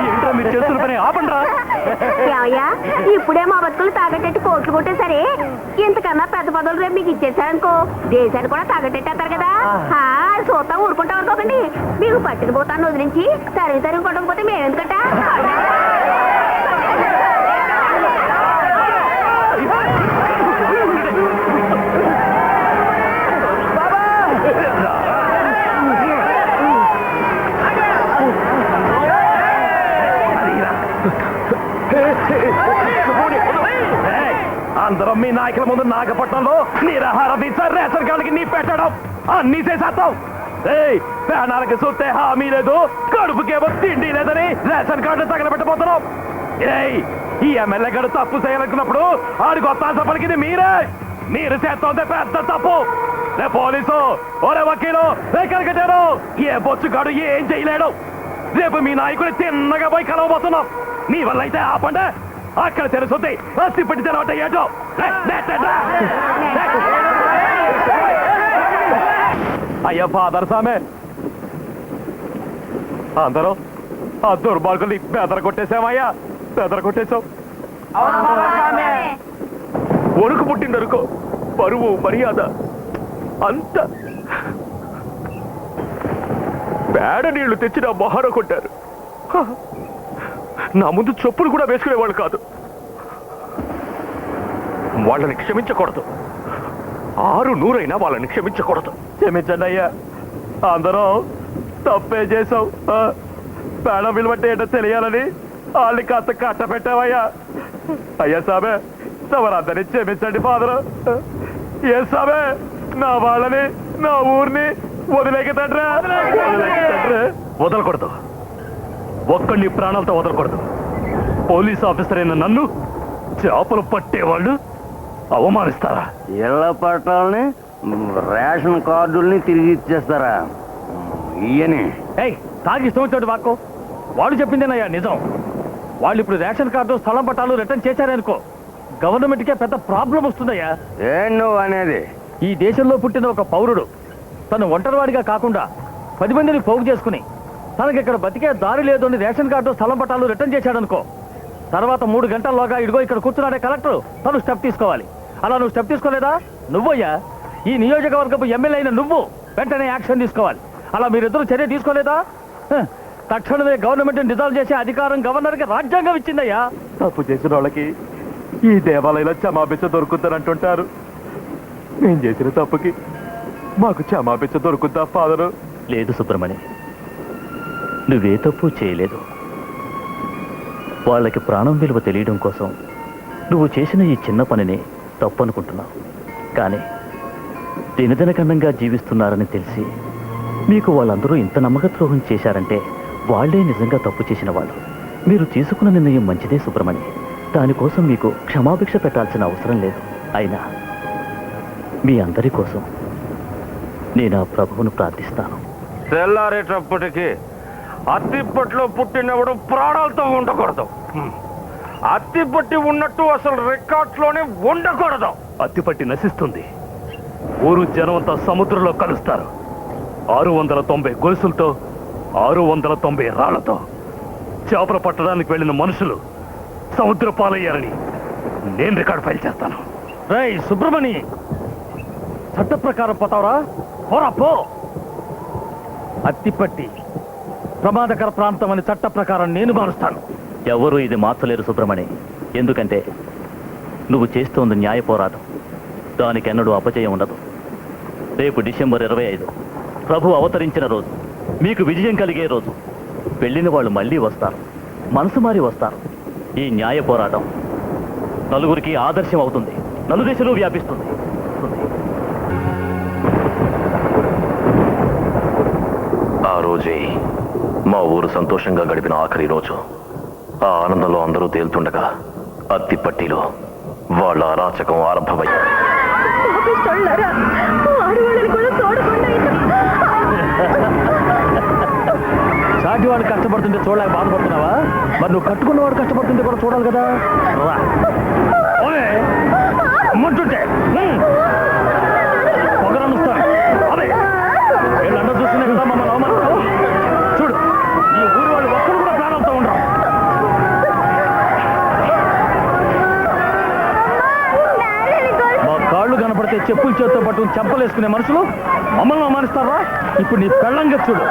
ఏంట్రా మీరు చేస్తున్న పని? ఆపండ్రా. ఇప్పుడే మా బతుకులు తాగట్టేట్టు కోట్లు కొట్టే సరే, ఇంతకన్నా పెద్ద పదవులు రేపు మీకు ఇచ్చేసారనుకో, దేశాన్ని కూడా తాగట్టేస్తారు కదా. చూస్తా ఊరుకుంటాం అనుకోకండి. మీకు పట్టుకుపోతాను వదిలించి తరిగి తరిగి కొట్టకపోతే మేమెందుకట. అందరం మీ నాయకుల ముందు నాగపట్నంలో నిరాహార దీక్ష రేషన్ కార్డుకి నీ పెట్టడం అన్ని చేసేస్తాం. ప్రాణాలకి చూస్తే హామీ లేదు, కడుపుకేమో తిండి లేదని రేషన్ కార్డు తగలబెట్టబోతున్నాం. ఈ ఎమ్మెల్యే గారు తప్పు చేయాలనుకున్నప్పుడు ఆడికి వస్తాల్సిన పలికింది మీరే. మీరు చేస్తోంది పెద్ద తప్పు. రే పోలీసు, ఓరే వకీలు, కట్టారు. ఏ బొచ్చుగాడు ఏం చేయలేడు. రేపు మీ నాయకుడు తిన్నగా పోయి కలవబోతున్నాం. నీ వల్ల అయితే ఆపండి. అక్కడ తెలుసుద్ది అస్తి పెట్టి తెలవట ఏటో. అయ్యా ఫాదర్ సామే, అందరూ ఆ దుర్మార్గుల్ని బెదర కొట్టేశామయ్యా, బెదర కొట్టేశాం. వణుకు పుట్టిందనుకో, పరువు మర్యాద అంత పేడ నీళ్లు తెచ్చి నా మొహర కొట్టారు. నా ముందు చెప్పులు కూడా వేసుకునేవాళ్ళు కాదు. వాళ్ళని క్షమించకూడదు. 600 వాళ్ళని క్షమించకూడదు. క్షమించండి అయ్యా, అందరం తప్పే చేసాం. పేడ విలువంటే ఏంటో తెలియాలని వాళ్ళని కాస్త కట్ట పెట్టావయ్యా. అయ్యా సామే, తమరందరినీ క్షమించండి ఫాదరు. ఏ సామే, నా వాళ్ళని నా ఊరిని వదిలేక తండ్రి, వదలకూడదు. ఒక్కడిని ప్రాణాలతో వదలకూడదు. పోలీస్ ఆఫీసర్ అయిన నన్ను చేపలు పట్టేవాళ్ళు అవమానిస్తారా? ఇళ్ల పట్టాలని రేషన్ కార్డుల్ని తిరిగి ఇచ్చేస్తారా? ఇయ్యని తాగి ఇష్టం వచ్చాడు వాక్కో. వాడు చెప్పిందేనయ్యా నిజం. వాళ్ళు ఇప్పుడు రేషన్ కార్డు స్థలం పట్టాలు రిటర్న్ చేశారనుకో, గవర్నమెంట్కే పెద్ద ప్రాబ్లం వస్తుందయ్యా. ఏం నువ్వు అనేది? ఈ దేశంలో పుట్టిన ఒక పౌరుడు తను ఒంటరివాడిగా కాకుండా 10 మందిని పోగు చేసుకుని తనకి ఇక్కడ బతికే దారి లేదు అని రేషన్ కార్డు స్థలం పట్టాలు రిటర్న్ చేశాడనుకో, తర్వాత 3 గంటల్లోగా ఇదిగో ఇక్కడ కూర్చున్నాడే కలెక్టర్, తను స్టెప్ తీసుకోవాలి. అలా నువ్వు స్టెప్ తీసుకోలేదా, నువ్వయ్యా ఈ నియోజకవర్గపు ఎమ్మెల్యే అయిన నువ్వు వెంటనే యాక్షన్ తీసుకోవాలి. అలా మీరిద్దరూ చర్య తీసుకోలేదా, తక్షణమే గవర్నమెంట్ డిజాల్వ్ చేసే అధికారం గవర్నర్కి రాజ్యాంగం ఇచ్చిందయ్యా. తప్పు చేసిన వాళ్ళకి ఈ దేవాలయంలో క్షమాపించ దొరుకుతారంటుంటారు. నేను చేసిన తప్పుకి మాకు క్షమాపించ దొరుకుతా ఫాదరు? లేదు సుబ్రమణి, నువ్వే తప్పు చేయలేదు. వాళ్ళకి ప్రాణం విలువ తెలియడం కోసం నువ్వు చేసిన ఈ చిన్న పనిని తప్పు అనుకుంటున్నావు. కానీ దినదినకన్నంగా జీవిస్తున్నారని తెలిసి మీకు వాళ్ళందరూ ఇంత నమ్మకద్రోహం చేశారంటే వాళ్లే నిజంగా తప్పు చేసిన వాళ్ళు. మీరు తీసుకున్న నిర్ణయం మంచిదే సుబ్రమణి, దానికోసం మీకు క్షమాభిక్ష పెట్టాల్సిన అవసరం లేదు. అయినా మీ అందరి కోసం నేను ఆ ప్రభువును ప్రార్థిస్తాను. తెల్లారేటప్పటికి అత్తిప్పట్లో పుట్టినప్పుడు ప్రాణాలతో ఉండకూడదు. అత్తిపట్టి ఉన్నట్టు అసలు రికార్డ్స్లోనే ఉండకూడదు. అత్తిపట్టి నశిస్తుంది, ఊరు జనమంతా సముద్రంలో కలుస్తారు. 690 గొలుసులతో 690 రాళ్లతో చేపలు పట్టడానికి వెళ్ళిన మనుషులు సముద్ర పాలయ్యారని నేను రికార్డు ఫైల్ చేస్తాను. రేయ్ సుబ్రమణి, చట్ట ప్రకారం పోతావరా? పోరా పో. అత్తిపట్టి ప్రమాదకర ప్రాంతం అని చట్ట ప్రకారం నేను మారుస్తాను. ఎవరూ ఇది మార్చలేరు సుబ్రమణి, ఎందుకంటే నువ్వు చేస్తోంది న్యాయ పోరాటం. దానికెన్నడూ అపజయం ఉండదు. రేపు డిసెంబర్ 25 ప్రభు అవతరించిన రోజు, మీకు విజయం కలిగే రోజు. వెళ్ళిన వాళ్ళు మళ్ళీ వస్తారు, మనసు మారి వస్తారు. ఈ న్యాయ పోరాటం నలుగురికి ఆదర్శం అవుతుంది, నలుదేశంలో వ్యాపిస్తుంది. ఆ రోజే మా ఊరు సంతోషంగా గడిపిన ఆఖరి రోజు. ఆ ఆనందంలో అందరూ తేలుతుండగా అత్తిపట్టిలో వాళ్ళ అరాచకం ఆరంభమయ్యారు. సాటివాడు కష్టపడుతుంటే చూడలేక బాధపడుతున్నావా? మరి నువ్వు కట్టుకున్నవాడు కష్టపడుతుంటే కూడా చూడాలి కదా. అమ్మంటుంటే పొగరనుస్తాను. అదే వీళ్ళందరూ చూస్తున్నా కదా మమ్మల్ని అవమానిస్తావు. చూడు, ఈ ఊరి వాళ్ళు ఒక్కరు కూడా ప్రాణంతో ఉండరు. మా కాళ్ళు కనపడితే చెప్పులు చేత్తో పట్టుకుని చెంపలేసుకునే మనుషులు మమ్మల్ని అవమానిస్తారా? ఇప్పుడు నీ పెళ్ళంగా చూడు.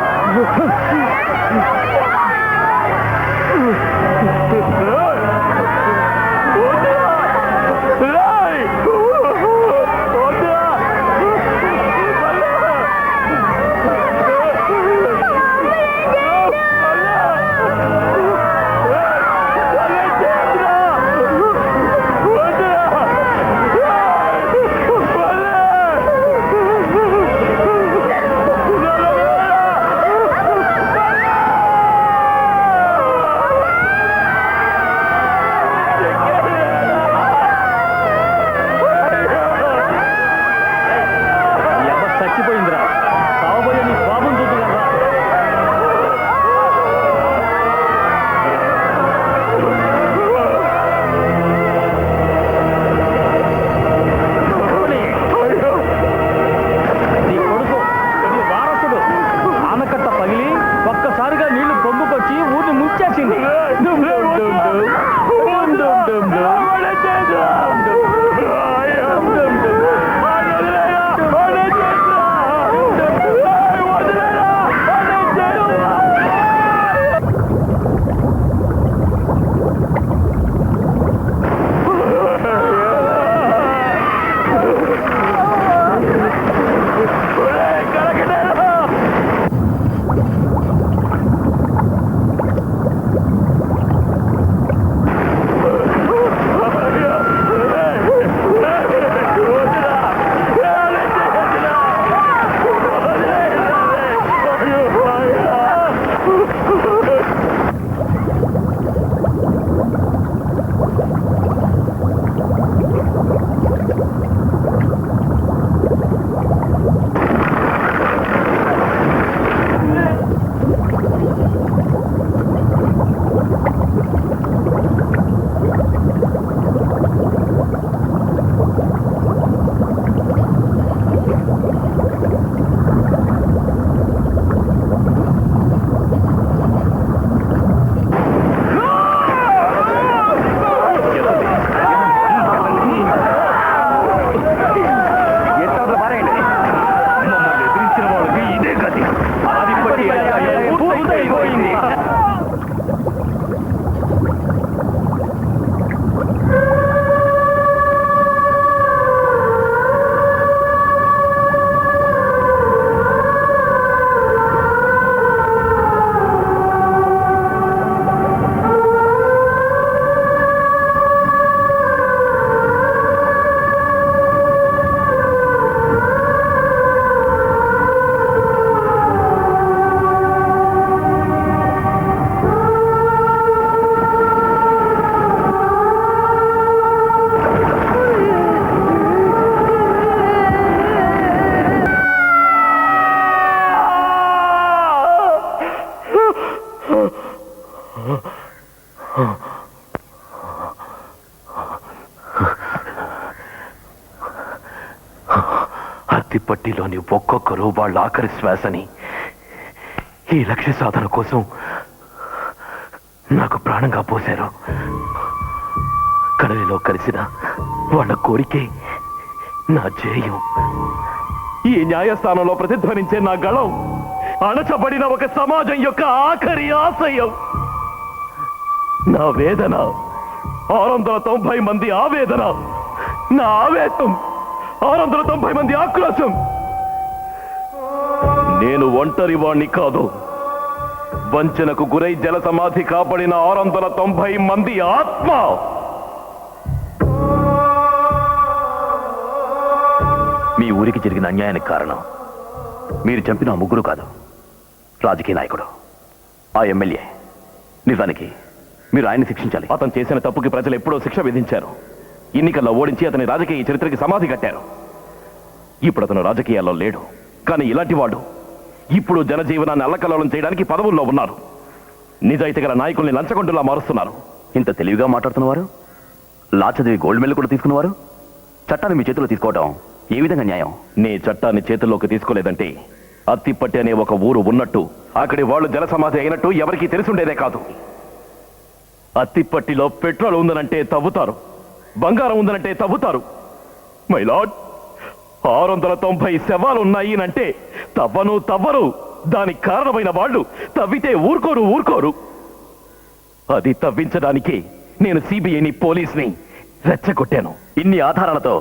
అత్తిపట్టిలోని ఒక్కొక్కరు వాళ్ళ ఆఖరి శ్వాసని ఈ లక్ష్య సాధన కోసం నాకు ప్రాణంగా పోశారు. కడలిలో కలిసిన వాళ్ళ కోరికే నా జయం. ఈ న్యాయస్థానంలో ప్రతిధ్వనించే నా గళం అణచబడిన ఒక సమాజం యొక్క ఆఖరి ఆశయం. నా వేదన 690 మంది ఆవేదన, నా ఆవేశం 690 మంది ఆక్రోశం. నేను ఒంటరి వాణ్ణి కాదు, వంచనకు గురై జల సమాధి కాపాడిన 690 మంది ఆత్మ. మీ ఊరికి జరిగిన అన్యాయానికి కారణం మీరు చంపిన ఆ ముగ్గురు కాదు, రాజకీయ నాయకుడు, ఆ ఎమ్మెల్యే. నిజానికి మీరు ఆయన్ని శిక్షించాలి. అతను చేసిన తప్పుకి ప్రజలు ఎప్పుడో శిక్ష విధించారు. ఎన్నికల్లో ఓడించి అతని రాజకీయ చరిత్రకి సమాధి కట్టారు. ఇప్పుడు అతను రాజకీయాల్లో లేడు. కానీ ఇలాంటి వాడు ఇప్పుడు జనజీవనాన్ని అల్లకల్లోలం చేయడానికి పదవుల్లో ఉన్నారు. నిజాయితీ గల నాయకుల్ని లంచగొండులా మారుస్తున్నారు. ఇంత తెలివిగా మాట్లాడుతున్నవారు, లా చదివి గోల్డ్ మెడల్ కూడా తీసుకున్నవారు చట్టాన్ని మీ చేతిలో తీసుకోవడం ఏ విధంగా న్యాయం? నీ చట్టాన్ని చేతుల్లోకి తీసుకోలేదంటే అత్తిపట్టి అనే ఒక ఊరు ఉన్నట్టు, అక్కడి వాళ్ళు జల సమాధి అయినట్టు ఎవరికీ తెలిసుండేదే కాదు. అత్తిపట్టిలో పెట్రోల్ ఉందనంటే తవ్వుతారు, బంగారం ఉందనంటే తవ్వుతారు. మై లార్డ్, 690 శవాలు ఉన్నాయి అంటే తవ్వరు. దానికి కారణమైన వాళ్ళు తవ్వితే ఊరుకోరు. అది తవ్వించడానికి నేను సిబిఐని, పోలీస్ని రెచ్చగొట్టాను. ఇన్ని ఆధారాలతో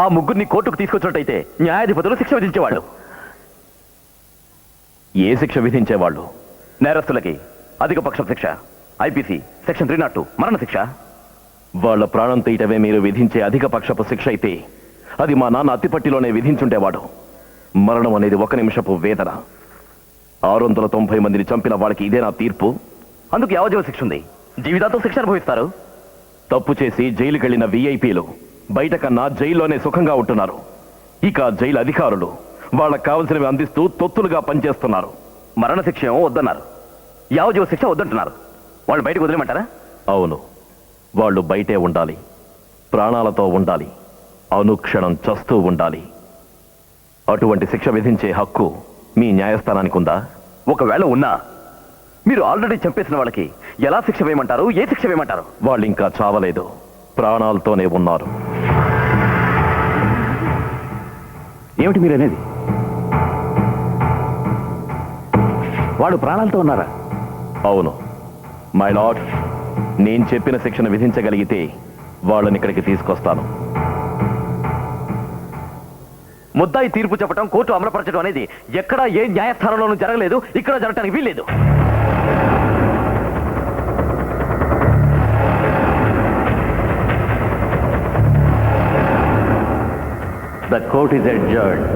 ఆ ముగ్గురిని కోర్టుకు తీసుకొచ్చినట్టయితే న్యాయాధిపతులు శిక్ష విధించేవాళ్ళు. ఏ శిక్ష విధించేవాళ్ళు? నేరస్తులకి అధిక పక్ష శిక్ష, ఐపీసీ సెక్షన్ 302 మరణ శిక్ష. వాళ్ళ ప్రాణం తీయటమే మీరు విధించే అధిక పక్షపు శిక్ష అయితే అది మా నాన్న అత్తిపట్టిలోనే విధించుండేవాడు. మరణం అనేది 1 నిమిషపు వేదన. 690 మందిని చంపిన వాళ్ళకి ఇదే నా తీర్పు. అందుకు యావజ్జీవ శిక్ష ఉంది, జీవితాంతం శిక్ష అనుభవిస్తారు. తప్పు చేసి జైలుకెళ్లిన విఐపీలు బయట కన్నా జైల్లోనే సుఖంగా ఉంటున్నారు. ఇక జైలు అధికారులు వాళ్ళకు కావలసినవి అందిస్తూ తొత్తులుగా పనిచేస్తున్నారు. మరణ శిక్ష ఏమో వద్దన్నారు, యావజ్జీవ శిక్ష వద్దంటున్నారు. వాళ్ళు బయటకు వదిలేమంటారా? అవును, వాళ్ళు బయటే ఉండాలి, ప్రాణాలతో ఉండాలి, అనుక్షణం చస్తూ ఉండాలి. అటువంటి శిక్ష విధించే హక్కు మీ న్యాయస్థానానికి ఉందా? ఒకవేళ ఉన్నా మీరు ఆల్రెడీ చంపేసిన వాళ్ళకి ఎలా శిక్ష వేయమంటారు? ఏ శిక్ష వేయమంటారు? వాళ్ళు ఇంకా చావలేదు, ప్రాణాలతోనే ఉన్నారు. ఏమిటి మీరు అనేది? వాడు ప్రాణాలతో ఉన్నారా? అవును మై లార్డ్, నేను చెప్పిన శిక్షను విధించగలిగితే వాళ్ళని ఇక్కడికి తీసుకొస్తాను. ముద్దాయి తీర్పు చెప్పడం, కోర్టు అమలుపరచడం అనేది ఎక్కడా ఏ న్యాయస్థానంలోనూ జరగలేదు, ఇక్కడ జరగటానికి వీల్లేదు. The court is adjourned.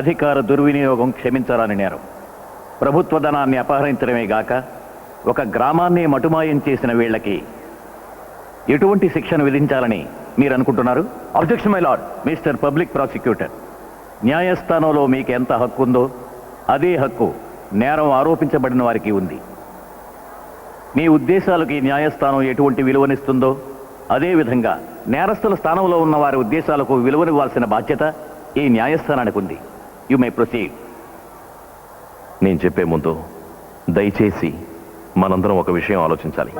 అధికార దుర్వినియోగం క్షమించాలని నేరం. ప్రభుత్వ ధనాన్ని అపహరించడమే గాక ఒక గ్రామాన్ని మటుమాయం చేసిన వీళ్ళకి ఎటువంటి శిక్షను విధించాలని మీరు అనుకుంటున్నారు? Objection my lord. Mister public prosecutor, న్యాయస్థానంలో మీకు ఎంత హక్కు ఉందో అదే హక్కు నేరం ఆరోపించబడిన వారికి ఉంది. మీ ఉద్దేశాలకి న్యాయస్థానం ఎటువంటి విలువనిస్తుందో అదే విధంగా నేరస్తుల స్థానంలో ఉన్న వారి ఉద్దేశాలకు విలువనివ్వాల్సిన బాధ్యత ఈ న్యాయస్థానానికి ఉంది. You may proceed. నేను చెప్పే ముందు దయచేసి మనందరం ఒక విషయం ఆలోచించాలి.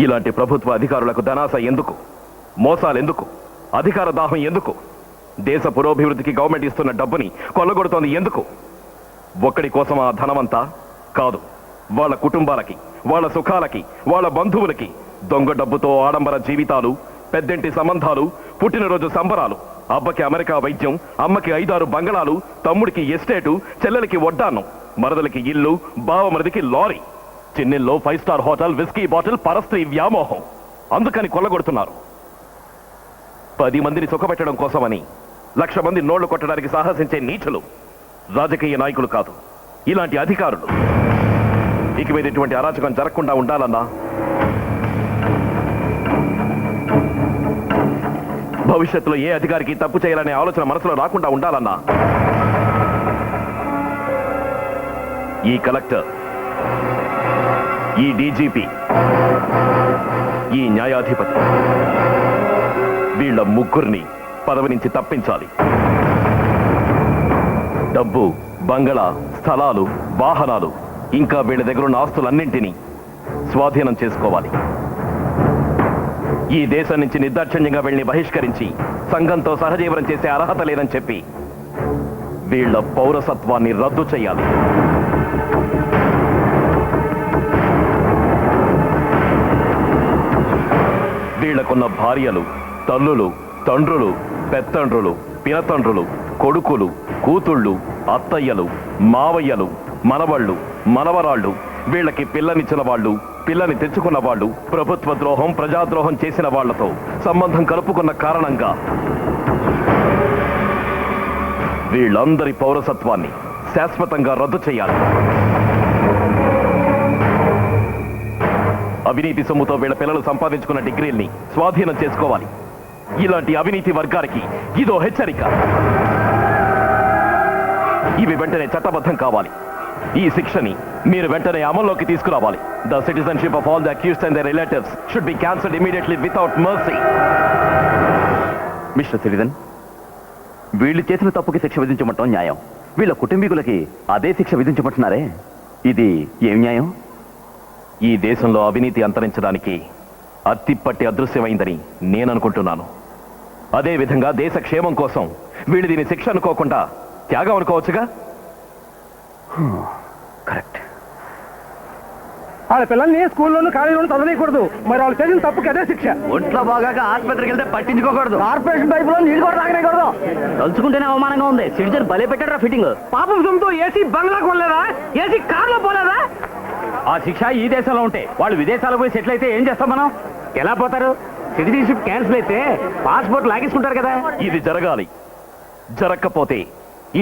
ఇలాంటి ప్రభుత్వ అధికారులకు ధనాస ఎందుకు? మోసాలెందుకు? అధికార దాహం ఎందుకు? దేశ పురోభివృద్ధికి గవర్నమెంట్ ఇస్తున్న డబ్బుని కొల్లగొడుతోంది ఎందుకు? ఒక్కడి కోసం ఆ ధనమంతా కాదు, వాళ్ళ కుటుంబాలకి, వాళ్ళ సుఖాలకి, వాళ్ళ బంధువులకి దొంగ డబ్బుతో ఆడంబర జీవితాలు, పెద్దంటి సంబంధాలు, పుట్టినరోజు సంబరాలు, అబ్బకి అమెరికా వైద్యం, అమ్మకి 5-6 బంగళాలు, తమ్ముడికి ఎస్టేటు, చెల్లెలకి వడ్డాన్నం, మరదలకి ఇల్లు, బావమరిదికి లారీ, చెన్నెల్లో 5 స్టార్ హోటల్, విస్కీ బాటిల్, పరస్త్రీ వ్యామోహం. అందుకని కొల్లగొడుతున్నారు. 10 మందిని సుఖపెట్టడం కోసమని 1,00,000 మంది నోళ్లు కొట్టడానికి సాహసించే నీచులు రాజకీయ నాయకులు కాదు, ఇలాంటి అధికారులు. ఇక మీద ఇటువంటి అరాచకం జరగకుండా ఉండాలన్నా, భవిష్యత్తులో ఏ అధికారికి తప్పు చేయాలనే ఆలోచన మనసులో రాకుండా ఉండాలన్నా, ఈ కలెక్టర్, ఈ డీజీపీ, ఈ న్యాయాధిపతి వీళ్ళ ముగ్గురిని పదవి నుంచి తప్పించాలి. డబ్బు, బంగళా, స్థలాలు, వాహనాలు, ఇంకా వీళ్ళ దగ్గర ఉన్న ఆస్తులన్నింటినీ స్వాధీనం చేసుకోవాలి. ఈ దేశం నుంచి నిర్దాక్షిణ్యంగా వీళ్ళని బహిష్కరించి సంఘంతో సహజీవనం చేసే అర్హత లేదని చెప్పి వీళ్ళ పౌరసత్వాన్ని రద్దు చేయాలి. వీళ్లకున్న భార్యలు, తల్లులు, తండ్రులు, పెత్తండ్రులు, పినతండ్రులు, కొడుకులు, కూతుళ్ళు, అత్తయ్యలు, మావయ్యలు, మనవళ్ళు, మనవరాళ్ళు, వీళ్ళకి పిల్లనిచ్చిన వాళ్ళు, పిల్లని తెచ్చుకున్న వాళ్ళు, ప్రభుత్వ ద్రోహం, ప్రజాద్రోహం చేసిన వాళ్లతో సంబంధం కలుపుకున్న కారణంగా వీళ్ళందరి పౌరసత్వాన్ని శాశ్వతంగా రద్దు చేయాలి. అవినీతి సొమ్ముతో వీళ్ళ పిల్లలు సంపాదించుకున్న డిగ్రీల్ని స్వాధీనం చేసుకోవాలి. ఇలాంటి అవినీతి వర్గానికి ఇదో హెచ్చరిక. ఇవి వెంటనే చట్టబద్ధం కావాలి. ఈ శిక్షని మీరు వెంటనే అమల్లోకి తీసుకురావాలి. The citizenship of all the accused and their relatives should be cancelled immediately without mercy. Mister citizen, వీళ్ళు చేసిన తప్పుకి శిక్ష విధించమంటాం న్యాయం. వీళ్ళ కుటుంబీకులకి అదే శిక్ష విధించమంటున్నారే, ఇది ఏం న్యాయం? ఈ దేశంలో అవినీతి అంతరించడానికి అత్తిపట్టి అదృశ్యమైందని నేను అనుకుంటున్నాను. అదేవిధంగా దేశ క్షేమం కోసం వీళ్ళు దీని శిక్ష అనుకోకుండా త్యాగం అనుకోవచ్చుగా. కరెక్ట్. వాళ్ళ పిల్లల్ని స్కూల్లోనూ కాలేజీలోనూ చదవకూడదు. మరి వాళ్ళు చేసిన తప్పుకి అదే శిక్ష. ఒంట్లో బాగాక ఆసుపత్రికి వెళ్తే పట్టించుకోకూడదు. కార్పొరేషన్ పైప్ లో నీళ్ళు కూడా తాగనేకూడదు. తలుచుకుంటేనే అవమానంగా ఉంది. సిటిజన్ భలే పెట్టారా ఫిట్టింగ్. పాపం సొమ్ముతో ఏసీ బంగ్లాకు పోలేదా, ఏసీ కార్లో పోలేదా? ఆ శిక్ష ఈ దేశంలో ఉంటే వాళ్ళు విదేశాలకు పోయి సెటిల్ అయితే ఏం చేస్తాం మనం? ఎలా పోతారు? సిటిజన్షిప్ క్యాన్సిల్ అయితే పాస్పోర్ట్ లాగేసుకుంటారు కదా. ఇది జరగాలి. జరగకపోతే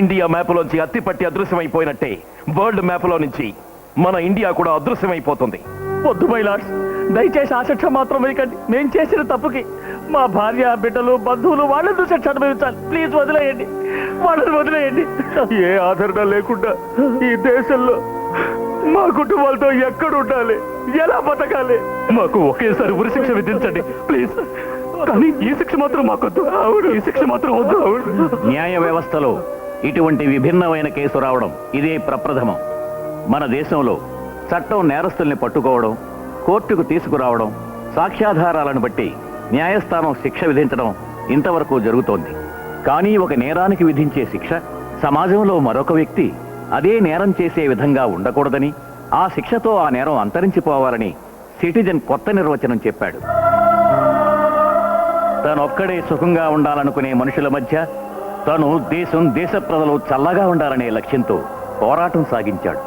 ఇండియా మ్యాప్లోంచి అత్తిపట్టి అదృశ్యమైపోయినట్టే వరల్డ్ మ్యాప్లో నుంచి మన ఇండియా కూడా అదృశ్యమైపోతుంది. వద్దు మై లార్డ్స్, దయచేసి ఆ శిక్ష మాత్రం వేయకండి. మేము చేసిన తప్పుకి మా భార్య, బిడ్డలు, బంధువులు వాళ్ళని శిక్ష అనుభవించాలి. ప్లీజ్ వదిలేయండి, వాళ్ళని వదిలేయండి. ఏ ఆదరణ లేకుండా ఈ దేశంలో మా కుటుంబాలతో ఎక్కడ ఉండాలి, ఎలా బతకాలి? మాకు ఒకేసారి ఉరిశిక్ష విధించండి ప్లీజ్. కానీ ఈ శిక్ష మాత్రం మాకొద్దు. అవును, ఈ శిక్ష మాత్రం వద్దు. అవును. న్యాయ వ్యవస్థలో ఇటువంటి విభిన్నమైన కేసు రావడం ఇదే ప్రప్రథమం. మన దేశంలో చట్టం నేరస్తుల్ని పట్టుకోవడం, కోర్టుకు తీసుకురావడం, సాక్ష్యాధారాలను బట్టి న్యాయస్థానం శిక్ష విధించడం ఇంతవరకు జరుగుతోంది. కానీ ఒక నేరానికి విధించే శిక్ష సమాజంలో మరొక వ్యక్తి అదే నేరం చేసే విధంగా ఉండకూడదని, ఆ శిక్షతో ఆ నేరం అంతరించిపోవాలని సిటిజన్ కొత్త నిర్వచనం చెప్పాడు. తనొక్కడే సుఖంగా ఉండాలనుకునే మనుషుల మధ్య తను, దేశం, దేశ ప్రజలు చల్లగా ఉండాలనే లక్ష్యంతో పోరాటం సాగించాడు.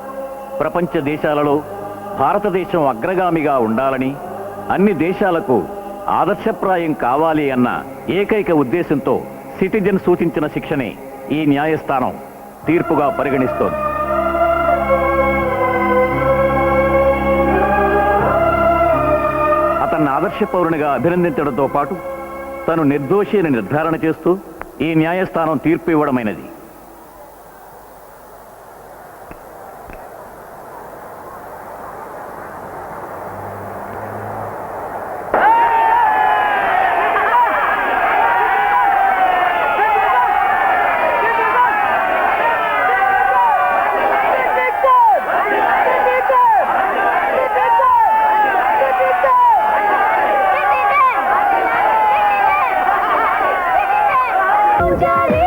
ప్రపంచ దేశాలలో భారతదేశం అగ్రగామిగా ఉండాలని, అన్ని దేశాలకు ఆదర్శప్రాయం కావాలి అన్న ఏకైక ఉద్దేశంతో సిటిజన్ సూచించిన శిక్షనే ఈ న్యాయస్థానం తీర్పుగా పరిగణిస్తోంది. అతన్ని ఆదర్శ పౌరునిగా అభినందించడంతో పాటు తను నిర్దోషి అని నిర్ధారణ చేస్తూ ఈ న్యాయస్థానం తీర్పు ఇవ్వడమైనది. పూజారి